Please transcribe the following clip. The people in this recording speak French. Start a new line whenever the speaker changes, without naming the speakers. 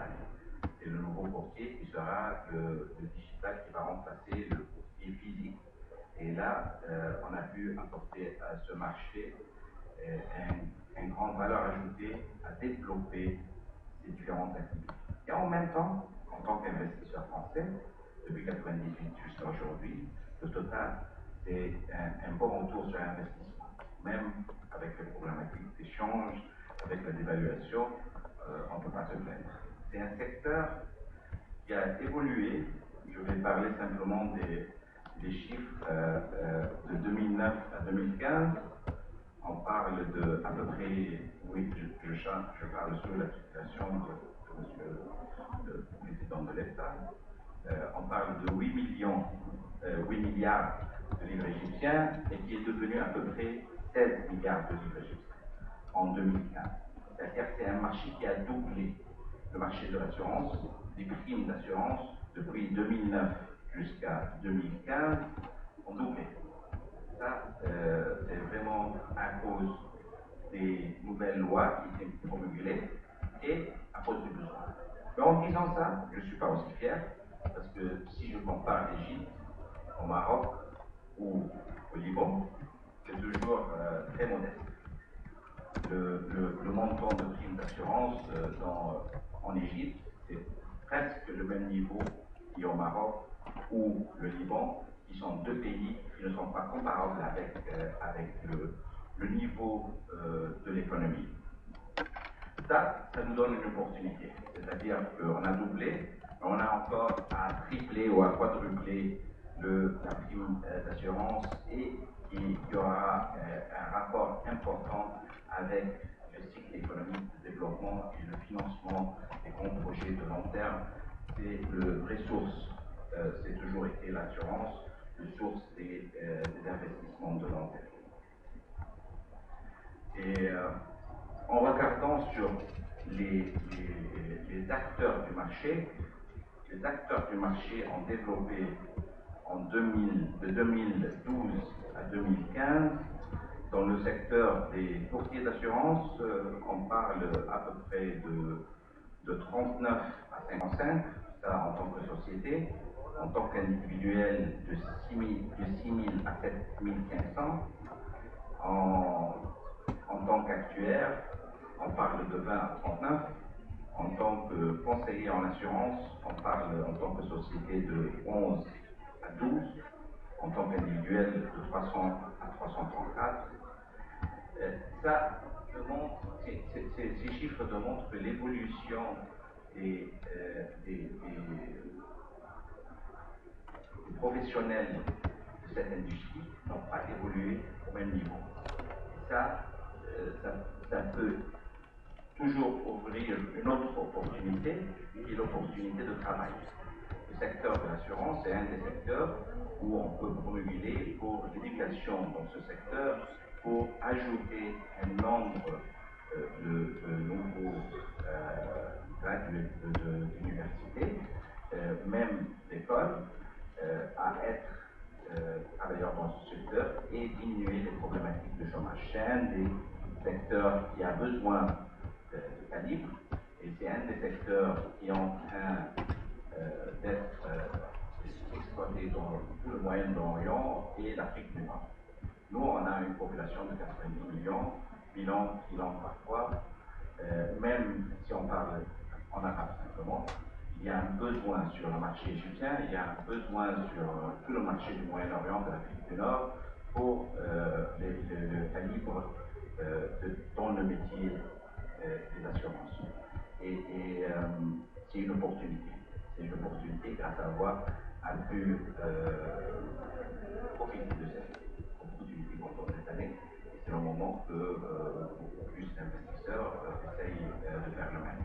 digital. C'est le nouveau courtier qui sera le digital qui va remplacer le courtier physique. Et là, on a pu apporter à ce marché une grande valeur ajoutée à développer ces différentes activités. Et en même temps, en tant qu'investisseur français, depuis 1998 jusqu'à aujourd'hui, le total, c'est un bon retour sur investissement. Même avec les problématiques d'échange, avec la dévaluation, on ne peut pas se plaindre. C'est un secteur qui a évolué. Je vais parler simplement des chiffres de 2009 à 2015. On parle de à peu près, oui, je parle sous la situation de monsieur le président de l'État. On parle de 8 milliards de livres égyptiens et qui est devenu à peu près 16 milliards de livres égyptiens en 2015. C'est-à-dire que c'est un marché qui a doublé. Le marché de l'assurance, des primes d'assurance, depuis 2009 jusqu'à 2015, ont doublé. Ça, c'est vraiment à cause des nouvelles lois qui étaient promulguées et à cause du besoin. Mais en disant ça, je ne suis pas aussi fier, parce que si je compare l'Égypte au Maroc ou au Liban, c'est toujours très modeste. Le montant de primes d'assurance en Égypte, c'est presque le même niveau qu'au Maroc ou le Liban, qui sont deux pays qui ne sont pas comparables avec le niveau de l'économie. Ça nous donne une opportunité, c'est-à-dire qu'on a doublé, mais on a encore à tripler ou à quadrupler la prime d'assurance et il y aura un rapport important avec le cycle économique de développement et le financement des grands projets de long terme. C'est le ressource, c'est toujours été l'assurance, le source des investissements de long terme. Et en regardant sur les acteurs du marché, les acteurs du marché ont développé de 2012 à 2015. Dans le secteur des courtiers d'assurance, on parle à peu près de 39 à 55, ça en tant que société, en tant qu'individuel de 6 000 à 7 500, en tant qu'actuaire, on parle de 20 à 39. En tant que conseiller en assurance, on parle en tant que société de 11 à 12. En tant qu'individuel, de 300 à 334. Ça demande, ces chiffres démontrent que l'évolution des professionnels de cette industrie n'ont pas évolué au même niveau. Et ça peut toujours ouvrir une autre opportunité, qui est l'opportunité de travail. Le secteur de l'assurance est un des secteurs où on peut promulguer pour l'éducation dans ce secteur, pour ajouter un nombre de nouveaux gradués d'université, même d'école, à être travailleurs dans ce secteur et diminuer les problématiques de chômage. C'est un des secteurs qui a besoin de calibre et c'est un des secteurs qui est en train d'être exploité dans tout le Moyen-Orient et l'Afrique du Nord. Nous, on a une population de 90 millions, bilan parfois, même si on parle en arabe simplement, il y a un besoin sur le marché égyptien, il y a un besoin sur tout le marché du Moyen-Orient, de l'Afrique du Nord, pour le calibre dans le métier des assurances. Et c'est une opportunité. C'est une opportunité grâce à avoir pu profiter de cette opportunité pendant cette année. Et c'est le moment que beaucoup plus d'investisseurs essayent de faire le même.